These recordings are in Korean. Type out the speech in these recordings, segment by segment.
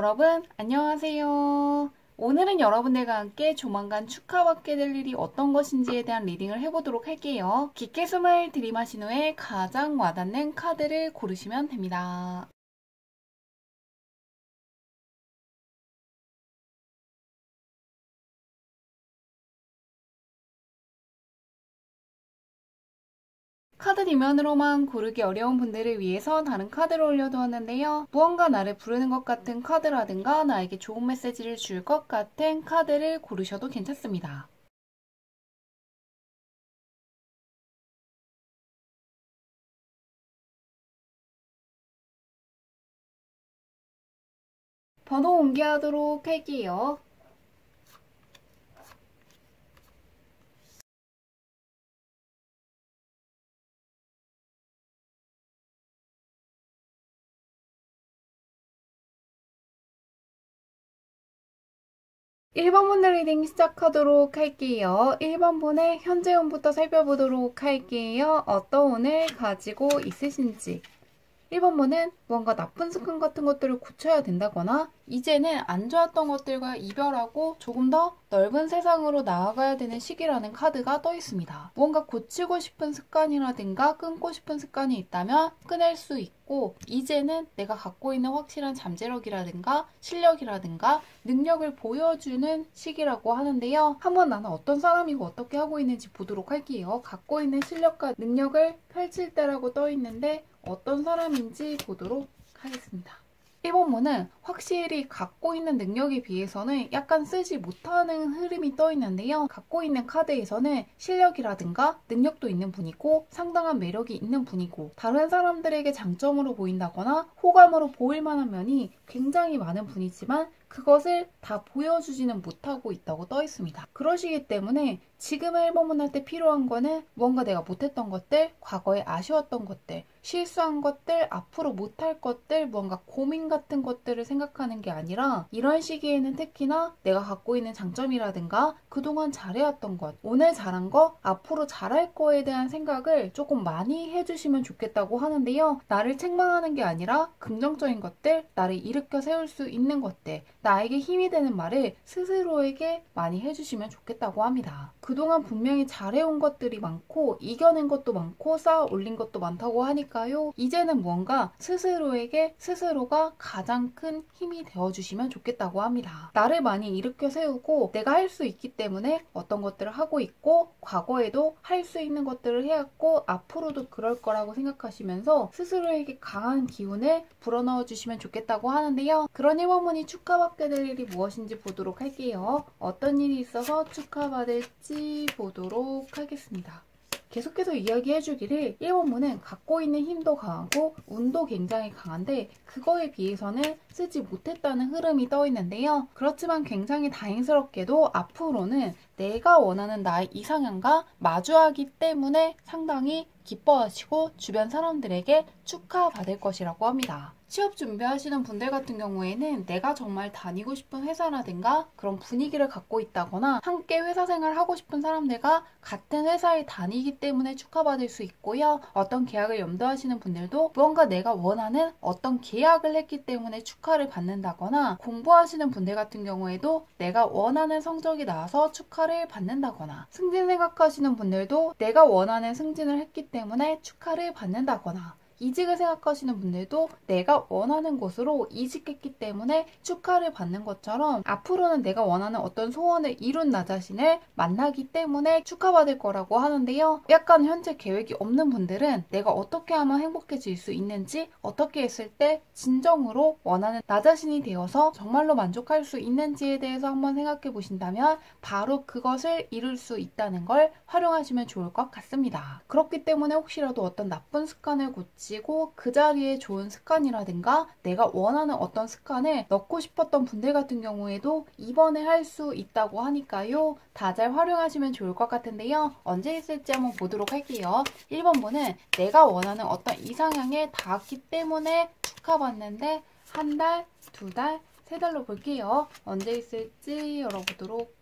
여러분, 안녕하세요. 오늘은 여러분들과 함께 조만간 축하받게 될 일이 어떤 것인지에 대한 리딩을 해보도록 할게요. 깊게 숨을 들이마신 후에 가장 와닿는 카드를 고르시면 됩니다. 카드 뒷면으로만 고르기 어려운 분들을 위해서 다른 카드를 올려두었는데요. 무언가 나를 부르는 것 같은 카드라든가 나에게 좋은 메시지를 줄 것 같은 카드를 고르셔도 괜찮습니다. 번호 공개하도록 할게요. 1번 분 리딩 시작하도록 할게요. 1번 분의 현재 운부터 살펴보도록 할게요. 어떤 운을 가지고 있으신지. 1번 분은 뭔가 나쁜 습관 같은 것들을 고쳐야 된다거나 이제는 안 좋았던 것들과 이별하고 조금 더 넓은 세상으로 나아가야 되는 시기라는 카드가 떠 있습니다. 뭔가 고치고 싶은 습관이라든가 끊고 싶은 습관이 있다면 끊을 수 있고 이제는 내가 갖고 있는 확실한 잠재력이라든가 실력이라든가 능력을 보여주는 시기라고 하는데요. 한번 나는 어떤 사람이고 어떻게 하고 있는지 보도록 할게요. 갖고 있는 실력과 능력을 펼칠 때라고 떠 있는데 어떤 사람인지 보도록 하겠습니다. 1번 문은 확실히 갖고 있는 능력에 비해서는 약간 쓰지 못하는 흐름이 떠 있는데요. 갖고 있는 카드에서는 실력이라든가 능력도 있는 분이고 상당한 매력이 있는 분이고 다른 사람들에게 장점으로 보인다거나 호감으로 보일 만한 면이 굉장히 많은 분이지만 그것을 다 보여주지는 못하고 있다고 떠 있습니다. 그러시기 때문에 지금의 1번문 할 때 필요한 거는 무언가 내가 못했던 것들, 과거에 아쉬웠던 것들, 실수한 것들, 앞으로 못할 것들, 무언가 고민 같은 것들을 생각하는 게 아니라 이런 시기에는 특히나 내가 갖고 있는 장점이라든가 그동안 잘해왔던 것, 오늘 잘한 거, 앞으로 잘할 거에 대한 생각을 조금 많이 해주시면 좋겠다고 하는데요. 나를 책망하는 게 아니라 긍정적인 것들, 나를 일으켜 세울 수 있는 것들, 나에게 힘이 되는 말을 스스로에게 많이 해주시면 좋겠다고 합니다. 그동안 분명히 잘해온 것들이 많고 이겨낸 것도 많고 쌓아 올린 것도 많다고 하니까요. 이제는 뭔가 스스로에게 스스로가 가장 큰 힘이 되어주시면 좋겠다고 합니다. 나를 많이 일으켜 세우고 내가 할 수 있기 때문에 어떤 것들을 하고 있고 과거에도 할 수 있는 것들을 해왔고 앞으로도 그럴 거라고 생각하시면서 스스로에게 강한 기운을 불어넣어 주시면 좋겠다고 하는데요. 그런 1번 분이 축하받게 될 일이 무엇인지 보도록 할게요. 어떤 일이 있어서 축하받을지 보도록 하겠습니다. 계속해서 이야기해주기를 1번문은 갖고 있는 힘도 강하고 운도 굉장히 강한데 그거에 비해서는 쓰지 못했다는 흐름이 떠 있는데요. 그렇지만 굉장히 다행스럽게도 앞으로는 내가 원하는 나의 이상향과 마주하기 때문에 상당히 기뻐하시고 주변 사람들에게 축하받을 것이라고 합니다. 취업 준비하시는 분들 같은 경우에는 내가 정말 다니고 싶은 회사라든가 그런 분위기를 갖고 있다거나 함께 회사 생활을 하고 싶은 사람들과 같은 회사에 다니기 때문에 축하받을 수 있고요. 어떤 계약을 염두하시는 분들도 무언가 내가 원하는 어떤 계약을 했기 때문에 축하를 받는다거나 공부하시는 분들 같은 경우에도 내가 원하는 성적이 나와서 축하를 받는다거나 승진 생각하시는 분들도 내가 원하는 승진을 했기 때문에 축하를 받는다거나 이직을 생각하시는 분들도 내가 원하는 곳으로 이직했기 때문에 축하를 받는 것처럼 앞으로는 내가 원하는 어떤 소원을 이룬 나 자신을 만나기 때문에 축하받을 거라고 하는데요. 약간 현재 계획이 없는 분들은 내가 어떻게 하면 행복해질 수 있는지 어떻게 했을 때 진정으로 원하는 나 자신이 되어서 정말로 만족할 수 있는지에 대해서 한번 생각해 보신다면 바로 그것을 이룰 수 있다는 걸 활용하시면 좋을 것 같습니다. 그렇기 때문에 혹시라도 어떤 나쁜 습관을 고치고 그 자리에 좋은 습관이라든가 내가 원하는 어떤 습관을 넣고 싶었던 분들 같은 경우에도 이번에 할 수 있다고 하니까요. 다 잘 활용하시면 좋을 것 같은데요. 언제 있을지 한번 보도록 할게요. 1번 분은 내가 원하는 어떤 이상향에 닿았기 때문에 축하받는데 한 달, 두 달, 세 달로 볼게요. 언제 있을지 열어보도록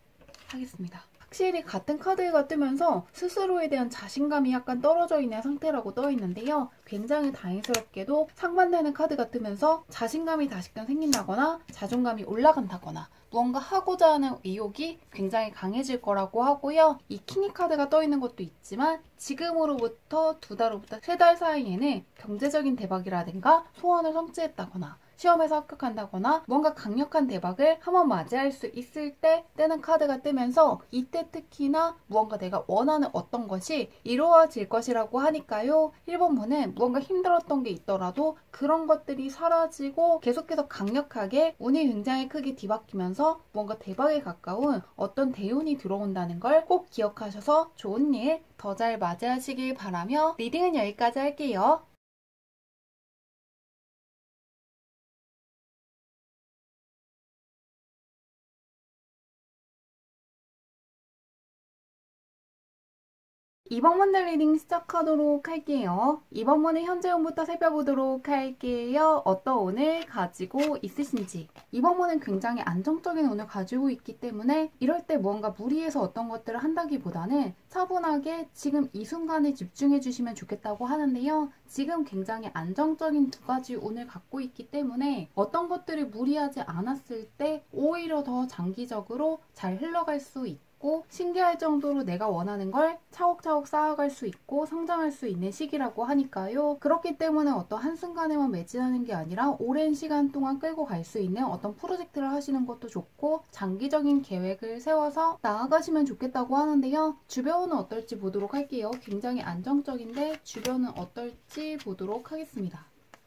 하겠습니다. 확실히 같은 카드가 뜨면서 스스로에 대한 자신감이 약간 떨어져 있는 상태라고 떠 있는데요. 굉장히 다행스럽게도 상반되는 카드가 뜨면서 자신감이 다시금 생긴다거나 자존감이 올라간다거나 무언가 하고자 하는 의욕이 굉장히 강해질 거라고 하고요. 이 킹이 카드가 떠 있는 것도 있지만 지금으로부터 2달 후부터 3달 사이에는 경제적인 대박이라든가 소원을 성취했다거나 시험에서 합격한다거나 뭔가 강력한 대박을 한번 맞이할 수 있을 때 뜨는 카드가 뜨면서 이때 특히나 무언가 내가 원하는 어떤 것이 이루어질 것이라고 하니까요. 1번분은 무언가 힘들었던 게 있더라도 그런 것들이 사라지고 계속해서 강력하게 운이 굉장히 크게 뒤바뀌면서 뭔가 대박에 가까운 어떤 대운이 들어온다는 걸 꼭 기억하셔서 좋은 일 더 잘 맞이하시길 바라며 리딩은 여기까지 할게요. 이번 번들 리딩 시작하도록 할게요. 이번 번은 현재운부터 살펴보도록 할게요. 어떤 운을 가지고 있으신지. 이번 번은 굉장히 안정적인 운을 가지고 있기 때문에 이럴 때 뭔가 무리해서 어떤 것들을 한다기보다는 차분하게 지금 이 순간에 집중해 주시면 좋겠다고 하는데요. 지금 굉장히 안정적인 2가지 운을 갖고 있기 때문에 어떤 것들을 무리하지 않았을 때 오히려 더 장기적으로 잘 흘러갈 수 있고 신기할 정도로 내가 원하는 걸 차곡차곡 쌓아갈 수 있고 성장할 수 있는 시기라고 하니까요. 그렇기 때문에 어떤 한순간에만 매진하는 게 아니라 오랜 시간 동안 끌고 갈 수 있는 어떤 프로젝트를 하시는 것도 좋고 장기적인 계획을 세워서 나아가시면 좋겠다고 하는데요. 주변은 어떨지 보도록 할게요. 굉장히 안정적인데 주변은 어떨지 보도록 하겠습니다.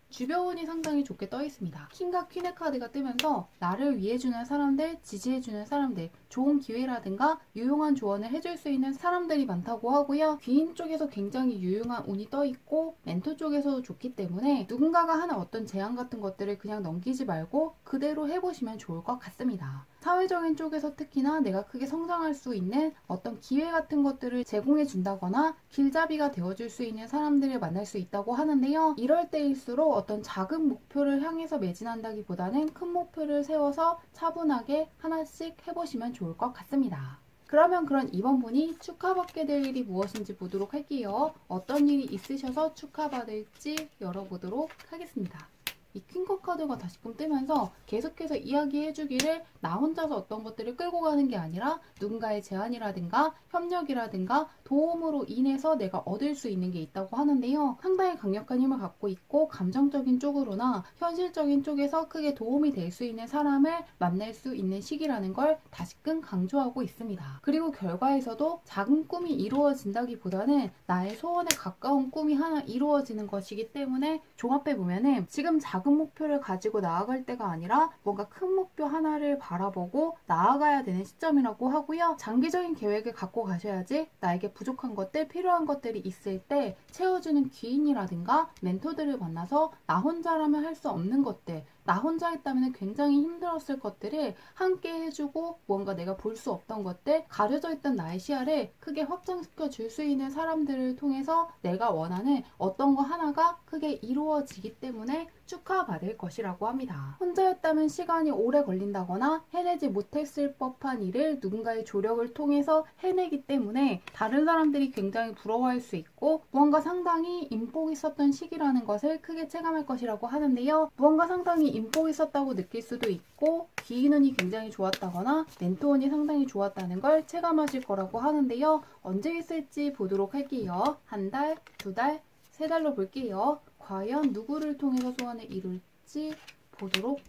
주변운이 상당히 좋게 떠 있습니다. 킹과 퀸의 카드가 뜨면서 나를 위해주는 사람들, 지지해주는 사람들, 좋은 기회라든가 유용한 조언을 해줄 수 있는 사람들이 많다고 하고요. 귀인 쪽에서 굉장히 유용한 운이 떠 있고 멘토 쪽에서도 좋기 때문에 누군가가 하는 어떤 제안 같은 것들을 그냥 넘기지 말고 그대로 해보시면 좋을 것 같습니다. 사회적인 쪽에서 특히나 내가 크게 성장할 수 있는 어떤 기회 같은 것들을 제공해 준다거나 길잡이가 되어줄 수 있는 사람들을 만날 수 있다고 하는데요. 이럴 때일수록 어떤 작은 목표를 향해서 매진한다기보다는 큰 목표를 세워서 차분하게 하나씩 해보시면 좋을 것 같습니다. 그러면 그런 이번 분이 축하받게 될 일이 무엇인지 보도록 할게요. 어떤 일이 있으셔서 축하받을지 열어보도록 하겠습니다. 이 퀸컵 카드가 다시금 뜨면서 계속해서 이야기해주기를 나 혼자서 어떤 것들을 끌고 가는 게 아니라 누군가의 제안이라든가 협력이라든가 도움으로 인해서 내가 얻을 수 있는 게 있다고 하는데요. 상당히 강력한 힘을 갖고 있고 감정적인 쪽으로나 현실적인 쪽에서 크게 도움이 될 수 있는 사람을 만날 수 있는 시기라는 걸 다시금 강조하고 있습니다. 그리고 결과에서도 작은 꿈이 이루어진다기보다는 나의 소원에 가까운 꿈이 하나 이루어지는 것이기 때문에 종합해보면은 지금 작은 목표를 가지고 나아갈 때가 아니라 뭔가 큰 목표 하나를 바라보고 나아가야 되는 시점이라고 하고요. 장기적인 계획을 갖고 가셔야지 나에게 부족한 것들, 필요한 것들이 있을 때 채워주는 귀인이라든가 멘토들을 만나서 나 혼자라면 할 수 없는 것들, 나 혼자 했다면 굉장히 힘들었을 것들을 함께 해주고 뭔가 내가 볼 수 없던 것들, 가려져 있던 나의 시야를 크게 확장시켜 줄 수 있는 사람들을 통해서 내가 원하는 어떤 거 하나가 크게 이루어지기 때문에 축하받을 것이라고 합니다. 혼자였다면 시간이 오래 걸린다거나 해내지 못했을 법한 일을 누군가의 조력을 통해서 해내기 때문에 다른 사람들이 굉장히 부러워할 수 있고 무언가 상당히 인복 있었던 시기라는 것을 크게 체감할 것이라고 하는데요. 무언가 상당히 인복 있었다고 느낄 수도 있고 귀인운이 굉장히 좋았다거나 멘토운이 상당히 좋았다는 걸 체감하실 거라고 하는데요. 언제 있을지 보도록 할게요. 1달, 2달, 3달로 볼게요. 과연 누구를 통해서 소원을 이룰지 보도록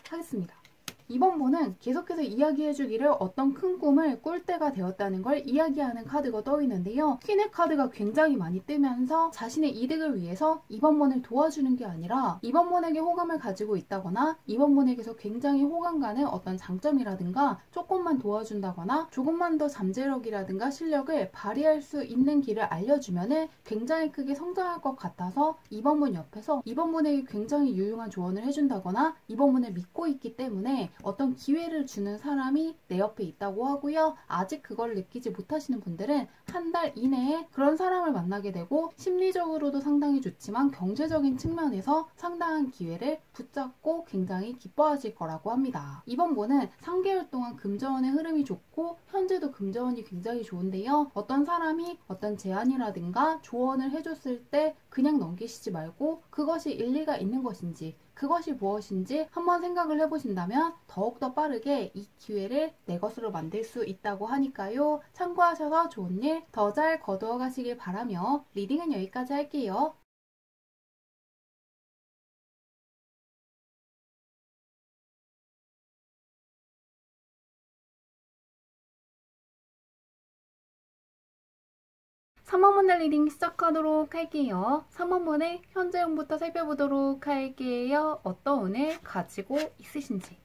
하겠습니다. 이번 분은 계속해서 이야기해주기를 어떤 큰 꿈을 꿀 때가 되었다는 걸 이야기하는 카드가 떠 있는데요. 퀸의 카드가 굉장히 많이 뜨면서 자신의 이득을 위해서 이번 분을 도와주는 게 아니라 이번 분에게 호감을 가지고 있다거나 이번 분에게서 굉장히 호감 가는 어떤 장점이라든가 조금만 도와준다거나 조금만 더 잠재력이라든가 실력을 발휘할 수 있는 길을 알려주면 굉장히 크게 성장할 것 같아서 이번 분 옆에서 이번 분에게 굉장히 유용한 조언을 해준다거나 이번 분을 믿고 있기 때문에 어떤 기회를 주는 사람이 내 옆에 있다고 하고요. 아직 그걸 느끼지 못하시는 분들은 한 달 이내에 그런 사람을 만나게 되고 심리적으로도 상당히 좋지만 경제적인 측면에서 상당한 기회를 붙잡고 굉장히 기뻐하실 거라고 합니다. 이번 분은 3개월 동안 금전운의 흐름이 좋고 현재도 금전운이 굉장히 좋은데요. 어떤 사람이 어떤 제안이라든가 조언을 해줬을 때 그냥 넘기시지 말고 그것이 일리가 있는 것인지 그것이 무엇인지 한번 생각을 해보신다면 더욱더 빠르게 이 기회를 내 것으로 만들 수 있다고 하니까요. 참고하셔서 좋은 일 더 잘 거두어 가시길 바라며 리딩은 여기까지 할게요. (3번분들) 리딩 시작하도록 할게요. 3번분의 현재운부터 살펴보도록 할게요. 어떤 운을 가지고 있으신지.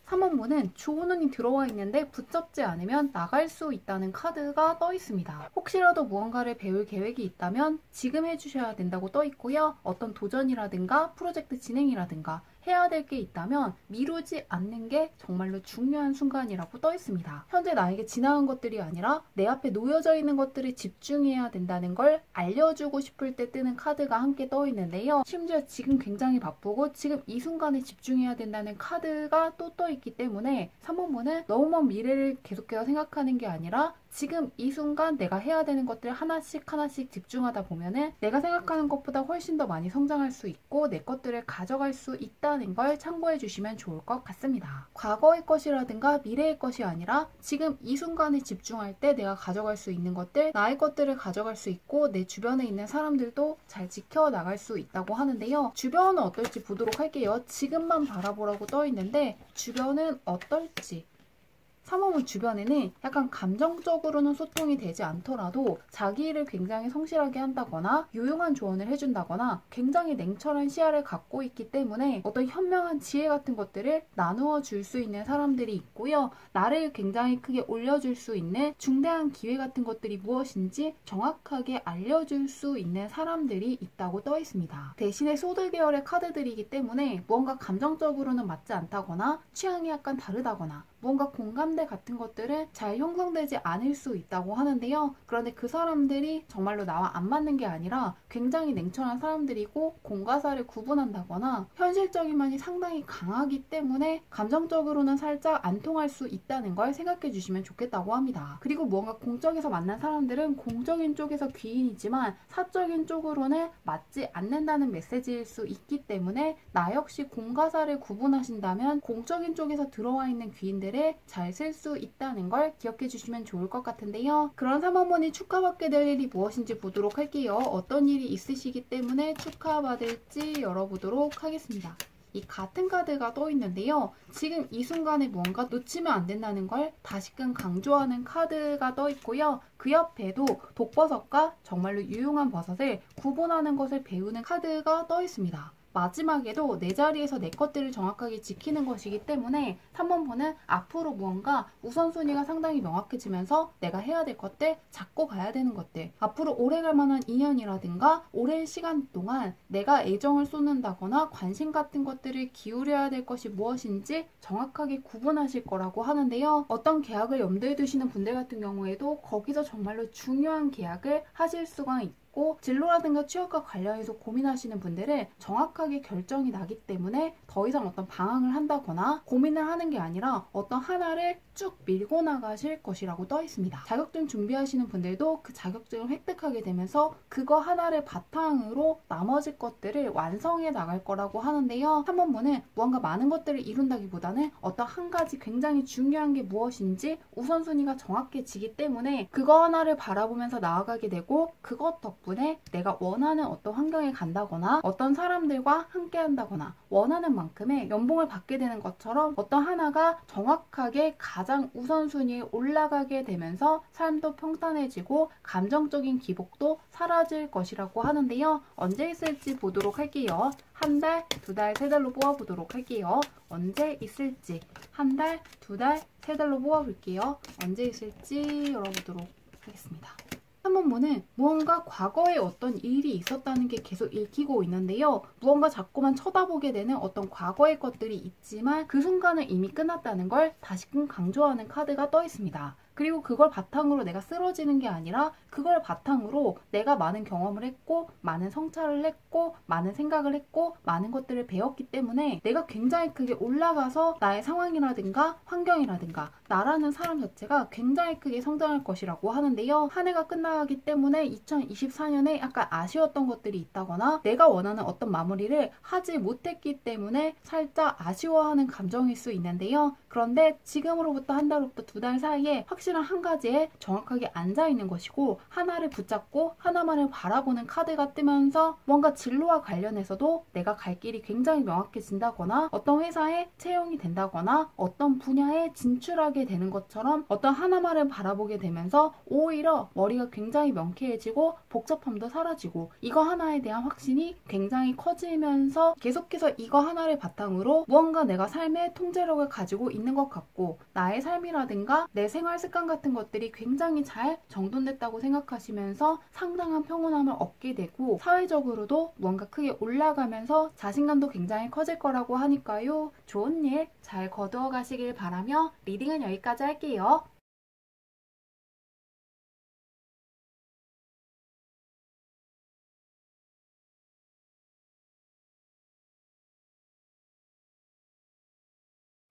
3번분은 좋은 운이 들어와 있는데 붙잡지 않으면 나갈 수 있다는 카드가 떠 있습니다. 혹시라도 무언가를 배울 계획이 있다면 지금 해주셔야 된다고 떠 있고요. 어떤 도전이라든가 프로젝트 진행이라든가 해야 될 게 있다면 미루지 않는 게 정말로 중요한 순간이라고 떠 있습니다. 현재 나에게 지나간 것들이 아니라 내 앞에 놓여져 있는 것들에 집중해야 된다는 걸 알려주고 싶을 때 뜨는 카드가 함께 떠 있는데요. 심지어 지금 굉장히 바쁘고 지금 이 순간에 집중해야 된다는 카드가 또 떠 있기 때문에 3번분은 너무 먼 미래를 계속해서 생각하는 게 아니라 지금 이 순간 내가 해야 되는 것들 하나씩 하나씩 집중하다 보면은 내가 생각하는 것보다 훨씬 더 많이 성장할 수 있고 내 것들을 가져갈 수 있다는 걸 참고해 주시면 좋을 것 같습니다. 과거의 것이라든가 미래의 것이 아니라 지금 이 순간에 집중할 때 내가 가져갈 수 있는 것들, 나의 것들을 가져갈 수 있고 내 주변에 있는 사람들도 잘 지켜나갈 수 있다고 하는데요. 주변은 어떨지 보도록 할게요. 지금만 바라보라고 떠 있는데 주변은 어떨지. 3번분 주변에는 약간 감정적으로는 소통이 되지 않더라도 자기 일을 굉장히 성실하게 한다거나 유용한 조언을 해준다거나 굉장히 냉철한 시야를 갖고 있기 때문에 어떤 현명한 지혜 같은 것들을 나누어 줄 수 있는 사람들이 있고요. 나를 굉장히 크게 올려줄 수 있는 중대한 기회 같은 것들이 무엇인지 정확하게 알려줄 수 있는 사람들이 있다고 떠 있습니다. 대신에 소드 계열의 카드들이기 때문에 무언가 감정적으로는 맞지 않다거나 취향이 약간 다르다거나 무언가 공감대 같은 것들은 잘 형성되지 않을 수 있다고 하는데요. 그런데 그 사람들이 정말로 나와 안 맞는 게 아니라 굉장히 냉철한 사람들이고 공과사를 구분한다거나 현실적인 면이 상당히 강하기 때문에 감정적으로는 살짝 안 통할 수 있다는 걸 생각해 주시면 좋겠다고 합니다. 그리고 무언가 공적에서 만난 사람들은 공적인 쪽에서 귀인이지만 사적인 쪽으로는 맞지 않는다는 메시지일 수 있기 때문에 나 역시 공과사를 구분하신다면 공적인 쪽에서 들어와 있는 귀인들을 잘 쓸 수 있다는 걸 기억해 주시면 좋을 것 같은데요. 그런 3번분이 축하받게 될 일이 무엇인지 보도록 할게요. 어떤 일이 있으시기 때문에 축하받을지 열어보도록 하겠습니다. 이 같은 카드가 떠 있는데요. 지금 이 순간에 무언가 놓치면 안 된다는 걸 다시금 강조하는 카드가 떠 있고요. 그 옆에도 독버섯과 정말로 유용한 버섯을 구분하는 것을 배우는 카드가 떠 있습니다. 마지막에도 내 자리에서 내 것들을 정확하게 지키는 것이기 때문에 3번분은 앞으로 무언가 우선순위가 상당히 명확해지면서 내가 해야 될 것들, 잡고 가야 되는 것들, 앞으로 오래갈 만한 인연이라든가 오랜 시간 동안 내가 애정을 쏟는다거나 관심 같은 것들을 기울여야 될 것이 무엇인지 정확하게 구분하실 거라고 하는데요. 어떤 계약을 염두에 두시는 분들 같은 경우에도 거기서 정말로 중요한 계약을 하실 수가 있고 진로라든가 취업과 관련해서 고민하시는 분들은 정확하게 결정이 나기 때문에 더 이상 어떤 방황을 한다거나 고민을 하는 게 아니라 어떤 하나를 쭉 밀고 나가실 것이라고 떠 있습니다. 자격증 준비하시는 분들도 그 자격증을 획득하게 되면서 그거 하나를 바탕으로 나머지 것들을 완성해 나갈 거라고 하는데요. 3번분은 무언가 많은 것들을 이룬다기보다는 어떤 한 가지 굉장히 중요한 게 무엇인지 우선순위가 정확해지기 때문에 그거 하나를 바라보면서 나아가게 되고 그것 덕분에 내가 원하는 어떤 환경에 간다거나 어떤 사람들과 함께 한다거나 원하는 만큼의 연봉을 받게 되는 것처럼 어떤 하나가 정확하게 가장 우선순위에 올라가게 되면서 삶도 평탄해지고 감정적인 기복도 사라질 것이라고 하는데요. 언제 있을지 보도록 할게요. 한 달, 두 달, 세 달로 뽑아보도록 할게요. 언제 있을지 한 달, 두 달, 세 달로 뽑아볼게요. 언제 있을지 열어보도록 하겠습니다. 3번분은 무언가 과거에 어떤 일이 있었다는 게 계속 읽히고 있는데요. 무언가 자꾸만 쳐다보게 되는 어떤 과거의 것들이 있지만 그 순간은 이미 끝났다는 걸 다시금 강조하는 카드가 떠 있습니다. 그리고 그걸 바탕으로 내가 쓰러지는 게 아니라 그걸 바탕으로 내가 많은 경험을 했고 많은 성찰을 했고 많은 생각을 했고 많은 것들을 배웠기 때문에 내가 굉장히 크게 올라가서 나의 상황이라든가 환경이라든가 나라는 사람 자체가 굉장히 크게 성장할 것이라고 하는데요. 한 해가 끝나기 때문에 2024년에 약간 아쉬웠던 것들이 있다거나 내가 원하는 어떤 마무리를 하지 못했기 때문에 살짝 아쉬워하는 감정일 수 있는데요. 그런데 지금으로부터 한 달부터 두 달 사이에 확실한 한 가지에 정확하게 앉아있는 것이고 하나를 붙잡고 하나만을 바라보는 카드가 뜨면서 뭔가 진로와 관련해서도 내가 갈 길이 굉장히 명확해진다거나 어떤 회사에 채용이 된다거나 어떤 분야에 진출하게 되는 것처럼 어떤 하나만을 바라보게 되면서 오히려 머리가 굉장히 명쾌해지고 복잡함도 사라지고 이거 하나에 대한 확신이 굉장히 커지면서 계속해서 이거 하나를 바탕으로 무언가 내가 삶의 통제력을 가지고 있는 것 같고 나의 삶이라든가 내 생활 습관 같은 것들이 굉장히 잘 정돈됐다고 생각하시면서 상당한 평온함을 얻게 되고 사회적으로도 뭔가 크게 올라가면서 자신감도 굉장히 커질 거라고 하니까요. 좋은 일 잘 거두어 가시길 바라며 리딩은 여기까지 할게요.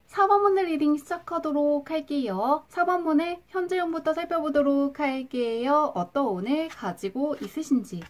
(4번분의) 리딩 시작하도록 할게요. 4번분의 현재형부터 살펴보도록 할게요. 어떤 오늘 가지고 있으신지.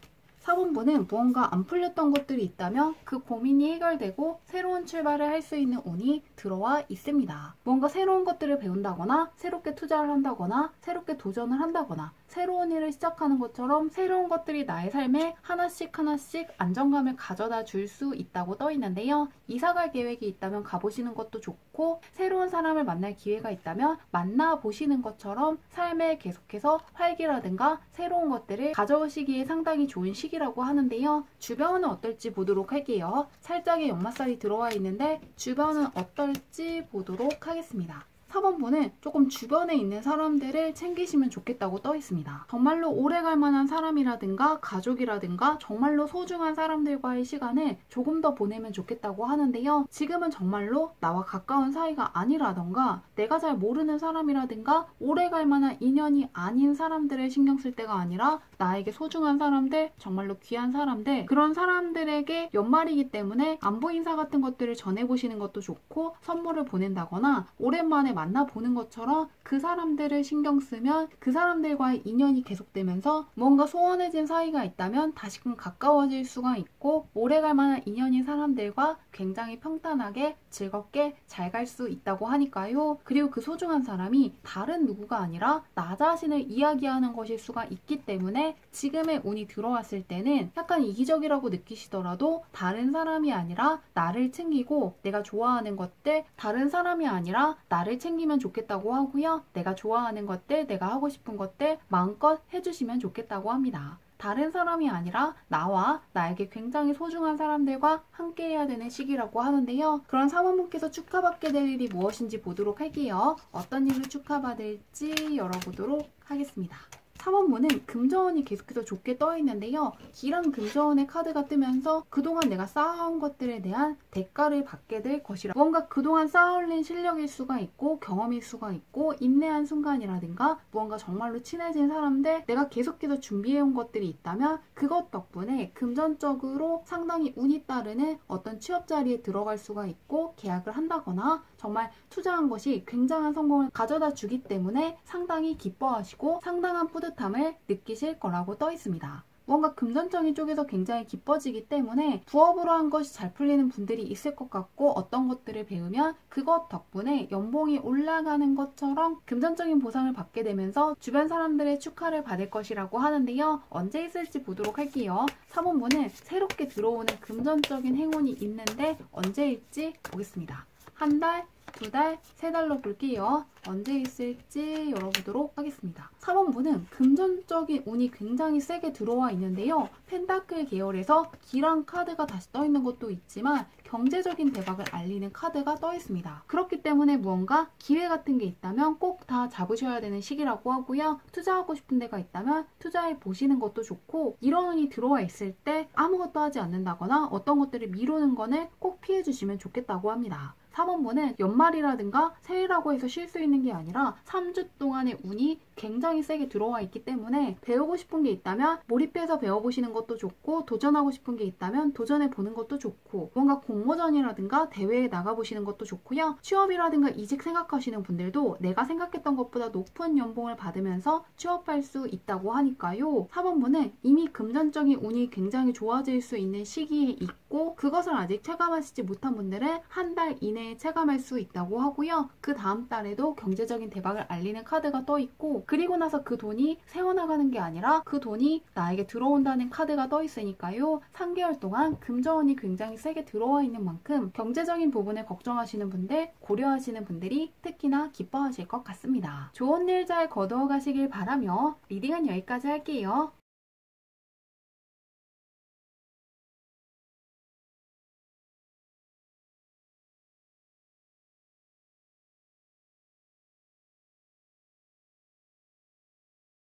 4번분은 무언가 안 풀렸던 것들이 있다면 그 고민이 해결되고 새로운 출발을 할 수 있는 운이 들어와 있습니다. 뭔가 새로운 것들을 배운다거나 새롭게 투자를 한다거나 새롭게 도전을 한다거나 새로운 일을 시작하는 것처럼 새로운 것들이 나의 삶에 하나씩 하나씩 안정감을 가져다 줄 수 있다고 떠 있는데요. 이사갈 계획이 있다면 가보시는 것도 좋고 새로운 사람을 만날 기회가 있다면 만나보시는 것처럼 삶에 계속해서 활기라든가 새로운 것들을 가져오시기에 상당히 좋은 시기라고 하는데요. 주변은 어떨지 보도록 할게요. 살짝의 역마살이 들어와 있는데 주변은 어떨지 보도록 하겠습니다. 4번분은 조금 주변에 있는 사람들을 챙기시면 좋겠다고 떠 있습니다. 정말로 오래갈 만한 사람이라든가 가족이라든가 정말로 소중한 사람들과의 시간을 조금 더 보내면 좋겠다고 하는데요. 지금은 정말로 나와 가까운 사이가 아니라던가 내가 잘 모르는 사람이라든가 오래갈 만한 인연이 아닌 사람들을 신경 쓸 때가 아니라 나에게 소중한 사람들, 정말로 귀한 사람들, 그런 사람들에게 연말이기 때문에 안부 인사 같은 것들을 전해보시는 것도 좋고 선물을 보낸다거나 오랜만에 만나보는 것처럼 그 사람들을 신경 쓰면 그 사람들과의 인연이 계속되면서 뭔가 소원해진 사이가 있다면 다시금 가까워질 수가 있고 오래갈 만한 인연인 사람들과 굉장히 평탄하게 즐겁게 잘 갈 수 있다고 하니까요. 그리고 그 소중한 사람이 다른 누구가 아니라 나 자신을 이야기하는 것일 수가 있기 때문에 지금의 운이 들어왔을 때는 약간 이기적이라고 느끼시더라도 다른 사람이 아니라 나를 챙기고 내가 좋아하는 것들 다른 사람이 아니라 나를 챙기면 좋겠다고 하고요. 내가 좋아하는 것들, 내가 하고 싶은 것들 마음껏 해주시면 좋겠다고 합니다. 다른 사람이 아니라 나와 나에게 굉장히 소중한 사람들과 함께 해야 되는 시기라고 하는데요. 그런 4번분께서 축하받게 될 일이 무엇인지 보도록 할게요. 어떤 일을 축하받을지 열어보도록 하겠습니다. 4번분은 금전운이 계속해서 좋게 떠 있는데요. 길한 금전운의 카드가 뜨면서 그동안 내가 쌓아온 것들에 대한 대가를 받게 될 것이라 무언가 그동안 쌓아올린 실력일 수가 있고 경험일 수가 있고 인내한 순간이라든가 무언가 정말로 친해진 사람들 내가 계속해서 준비해온 것들이 있다면 그것 덕분에 금전적으로 상당히 운이 따르는 어떤 취업 자리에 들어갈 수가 있고 계약을 한다거나 정말 투자한 것이 굉장한 성공을 가져다 주기 때문에 상당히 기뻐하시고 상당한 뿌듯함을 느끼실 거라고 떠 있습니다. 뭔가 금전적인 쪽에서 굉장히 기뻐지기 때문에 부업으로 한 것이 잘 풀리는 분들이 있을 것 같고 어떤 것들을 배우면 그것 덕분에 연봉이 올라가는 것처럼 금전적인 보상을 받게 되면서 주변 사람들의 축하를 받을 것이라고 하는데요. 언제 있을지 보도록 할게요. 4번분은 새롭게 들어오는 금전적인 행운이 있는데 언제일지 보겠습니다. 한 달, 두 달, 세 달로 볼게요. 언제 있을지 열어보도록 하겠습니다. 4번분은 금전적인 운이 굉장히 세게 들어와 있는데요. 펜타클 계열에서 기란 카드가 다시 떠 있는 것도 있지만 경제적인 대박을 알리는 카드가 떠 있습니다. 그렇기 때문에 무언가 기회 같은 게 있다면 꼭 다 잡으셔야 되는 시기라고 하고요. 투자하고 싶은 데가 있다면 투자해 보시는 것도 좋고, 이런 운이 들어와 있을 때 아무것도 하지 않는다거나 어떤 것들을 미루는 거는 꼭 피해 주시면 좋겠다고 합니다. 4번분은 연말이라든가 새해라고 해서 쉴 수 있는 게 아니라 3주 동안의 운이 굉장히 세게 들어와 있기 때문에 배우고 싶은 게 있다면 몰입해서 배워보시는 것도 좋고, 도전하고 싶은 게 있다면 도전해보는 것도 좋고, 뭔가 공모전이라든가 대회에 나가보시는 것도 좋고요. 취업이라든가 이직 생각하시는 분들도 내가 생각했던 것보다 높은 연봉을 받으면서 취업할 수 있다고 하니까요. 4번분은 이미 금전적인 운이 굉장히 좋아질 수 있는 시기에 있고, 그것을 아직 체감하시지 못한 분들은 한 달 이내에 체감할 수 있다고 하고요. 그 다음 달에도 경제적인 대박을 알리는 카드가 떠 있고, 그리고 나서 그 돈이 새어나가는 게 아니라 그 돈이 나에게 들어온다는 카드가 떠 있으니까요. 3개월 동안 금전운이 굉장히 세게 들어와 있는 만큼 경제적인 부분을 걱정하시는 분들, 고려하시는 분들이 특히나 기뻐하실 것 같습니다. 좋은 일 잘 거두어 가시길 바라며 리딩은 여기까지 할게요.